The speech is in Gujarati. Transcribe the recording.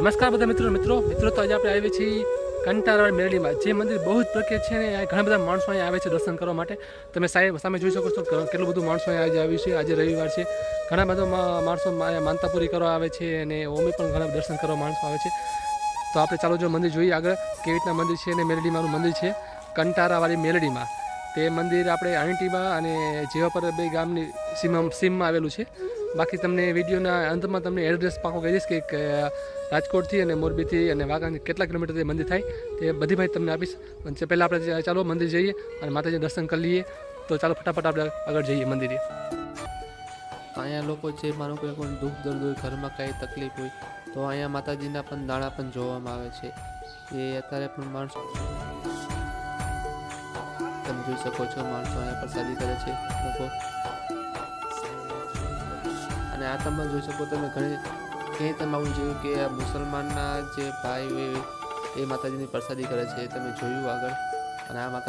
નમસ્કાર બધા મિત્રો તો આજે આપણે આવીએ છીએ કંટારાવાળી મેરડીમાં, જે મંદિર બહુ જ પ્રખ્યાત છે ને ઘણા બધા માણસો અહીંયા આવે છે દર્શન કરવા માટે। તમે સામે જોઈ શકો છો કેટલું બધું માણસો અહીંયા આજે આવ્યું છે। આજે રવિવાર છે, ઘણા બધા માણસો માનતા પૂરી કરવા આવે છે અને ઓમે પણ ઘણા દર્શન કરવા માણસો આવે છે। તો આપણે ચાલો જો મંદિર જોઈએ આગળ કેવી રીતના મંદિર છે અને મેરડીમાંનું મંદિર છે કંટારાવાળી મેરડીમાં। તે મંદિર આપણે આણીટીમાં અને જેવાપર બે ગામની સીમમાં આવેલું છે। બાકી તમને વિડીયોના અંતમાં તમને એડ્રેસ પાકો કહી દઈશ કે રાજકોટથી અને મોરબીથી અને વાઘાથી કેટલા કિલોમીટર તે મંદિર થાય તે બધી માહિતી તમને આપીશ। પણ પહેલાં આપણે ચાલો મંદિર જઈએ અને માતાજીના દર્શન કરી લઈએ। તો ચાલો ફટાફટ આપણે આગળ જઈએ મંદિરે। અહીંયા લોકો જે માનો કોઈ પણ દુઃખ દર્દ હોય, ઘરમાં કાંઈ તકલીફ હોય તો અહીંયા માતાજીના પણ દાણા પણ જોવામાં આવે છે। એ અત્યારે પણ માણસો તમે જોઈ શકો છો, માણસો અહીંયા પ્રસાદી કરે છે લોકો। અને આ તમે જોઈ શકો તમે ક્યાંય તમે આવું જોયું કે આ મુસલમાનના જે ભાઈ હોય એ માતાજીની પ્રસાદી કરે છે, તમે જોયું આગળ। અને આ માતાજી